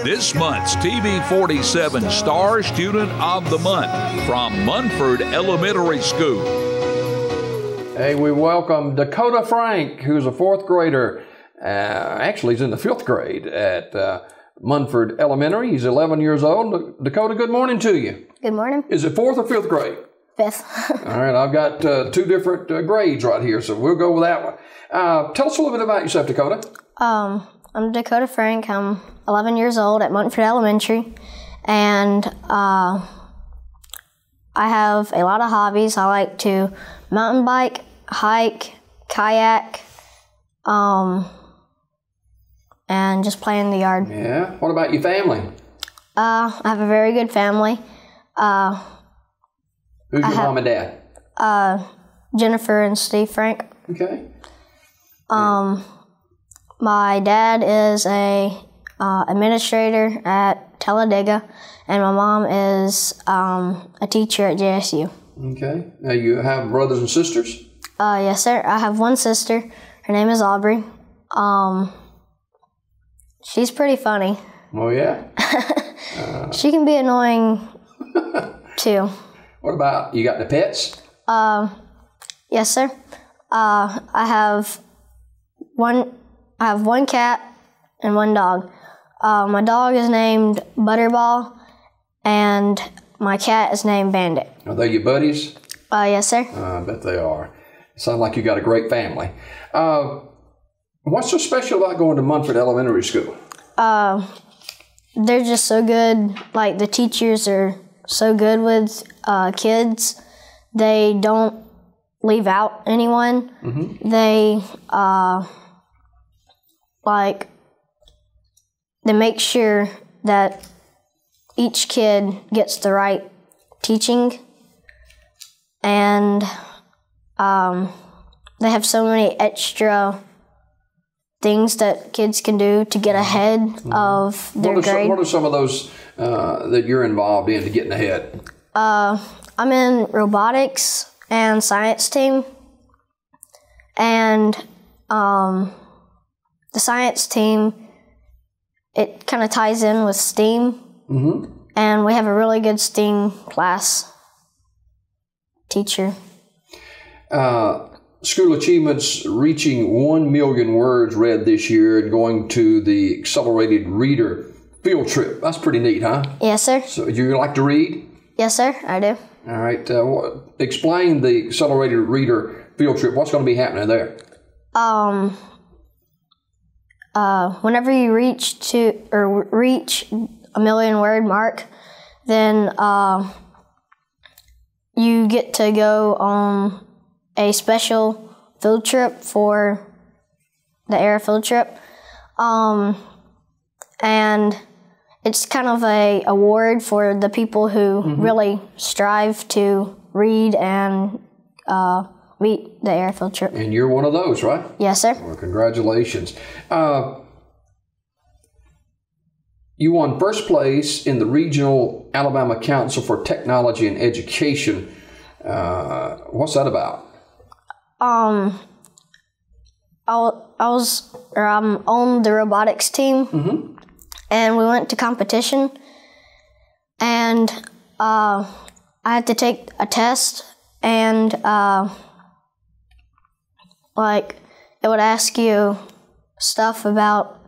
This month's TV 47 Star Student of the Month from Munford Elementary School. Hey, we welcome Dakota Frank, who's a fourth grader. Actually, he's in the fifth grade at Munford Elementary. He's 11 years old. Dakota, good morning to you. Good morning. Is it fourth or fifth grade? Fifth. All right, I've got two different grades right here, so we'll go with that one. Tell us a little bit about yourself, Dakota. I'm Dakota Frank. I'm 11 years old at Munford Elementary, and I have a lot of hobbies. I like to mountain bike, hike, kayak, and just play in the yard. Yeah. What about your family? I have a very good family. Who's your mom and dad? Jennifer and Steve Frank. Okay. My dad is a administrator at Talladega, and my mom is a teacher at JSU. Okay. Now you have brothers and sisters? Yes, sir. I have one sister. Her name is Aubrey. She's pretty funny. Oh, yeah? She can be annoying, too. What about, you got the pets? Yes, sir. I have one cat and one dog. My dog is named Butterball, and my cat is named Bandit. Are they your buddies? Yes, sir. I bet they are. Sounds like you got a great family. What's so special about going to Munford Elementary School? They're just so good. Like, the teachers are so good with kids. They don't leave out anyone. Mm-hmm. They make sure that each kid gets the right teaching, and they have so many extra things that kids can do to get ahead of their grade. What are some of those that you're involved in to getting ahead? I'm in robotics and science team, and the science team, it kind of ties in with STEAM, mm-hmm. and we have a really good STEAM class teacher. School achievements reaching 1 million words read this year and going to the accelerated reader field trip. That's pretty neat, huh? Yes, sir. So you like to read? Yes, sir, I do. All right. Explain the accelerated reader field trip. What's going to be happening there? Whenever you reach a 1 million word mark, then you get to go on a special field trip for the air field trip, and it's kind of a award for the people who mm-hmm. really strive to read and meet the air field trip. And you're one of those, right? Yes, sir. Well, congratulations. You won first place in the Regional Alabama Council for Technology and Education. What's that about? I'm on the robotics team, mm-hmm. and we went to competition, and I had to take a test, and it would ask you stuff about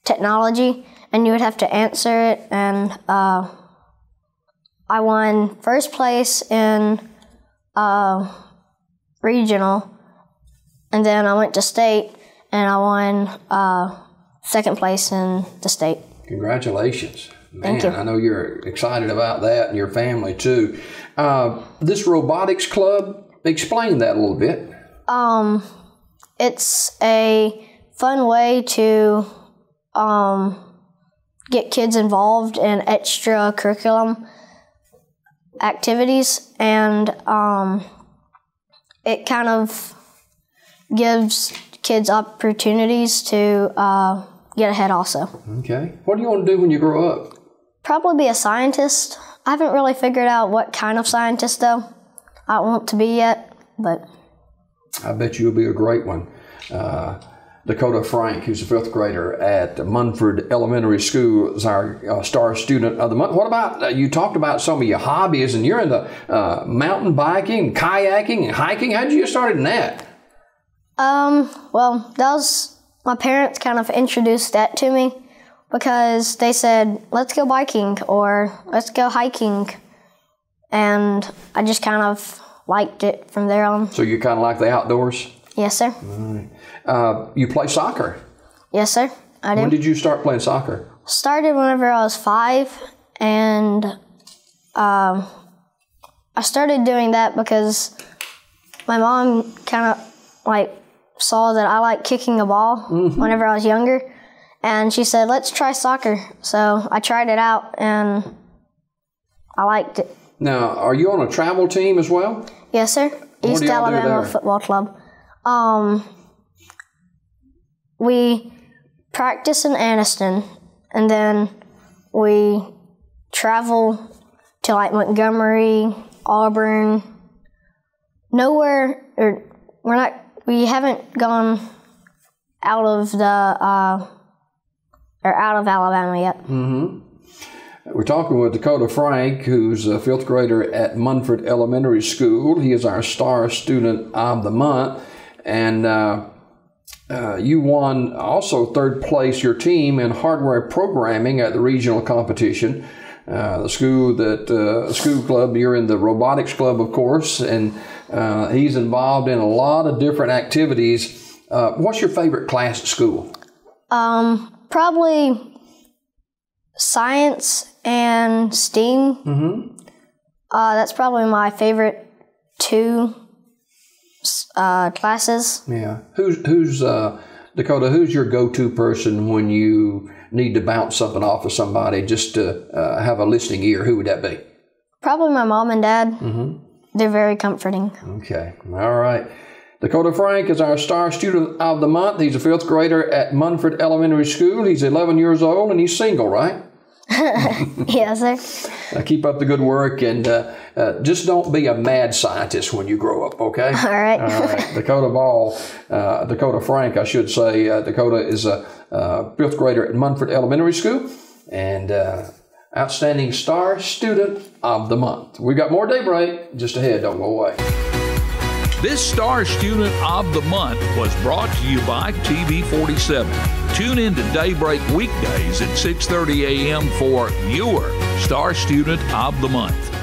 technology, and you would have to answer it, and I won first place in regional, and then I went to state, and I won second place in the state. Congratulations. Man, thank you. I know you're excited about that, and your family too. This robotics club, explain that a little bit. It's a fun way to get kids involved in extracurriculum activities, and it kind of gives kids opportunities to get ahead also. Okay. What do you want to do when you grow up? Probably be a scientist. I haven't really figured out what kind of scientist, though, I want to be yet, but... I bet you'll be a great one. Dakota Frank, who's a 5th grader at Munford Elementary School, is our Star Student of the Month. What about, you talked about some of your hobbies, and you're into mountain biking, kayaking, and hiking. How did you get started in that? Well, that was, my parents kind of introduced that to me because they said, let's go biking or let's go hiking. And I just kind of liked it from there on. So you kind of like the outdoors? Yes, sir. All right. You play soccer? Yes, sir. I do. When did you start playing soccer? Started whenever I was 5, and I started doing that because my mom kind of like saw that I like kicking a ball whenever I was younger, and she said, let's try soccer. So I tried it out, and I liked it. Now, are you on a travel team as well? Yes, sir. East Alabama Football Club. We practice in Anniston, and then we travel to like Montgomery, Auburn. We haven't gone out of Alabama yet. We're talking with Dakota Frank, who's a 5th grader at Munford Elementary School. He is our Star Student of the Month. And you won also 3rd place, your team, in hardware programming at the regional competition. The school club, you're in the robotics club, of course, and he's involved in a lot of different activities. What's your favorite class at school? Probably science and STEAM. That's probably my favorite 2 classes. Yeah. Who's Dakota, who's your go-to person when you need to bounce something off of somebody just to have a listening ear? Who would that be? Probably my mom and dad. They're very comforting. Okay. All right. Dakota Frank is our Star Student of the Month. He's a 5th grader at Munford Elementary School. He's 11 years old, and he's single, right? Yes, sir. Keep up the good work, and just don't be a mad scientist when you grow up, okay? All right. All right. Dakota Frank, I should say. Dakota is a 5th grader at Munford Elementary School, and outstanding Star Student of the Month. We've got more Daybreak just ahead. Don't go away. This Star Student of the Month was brought to you by TV 47. Tune in to Daybreak weekdays at 6:30 a.m. for your Star Student of the Month.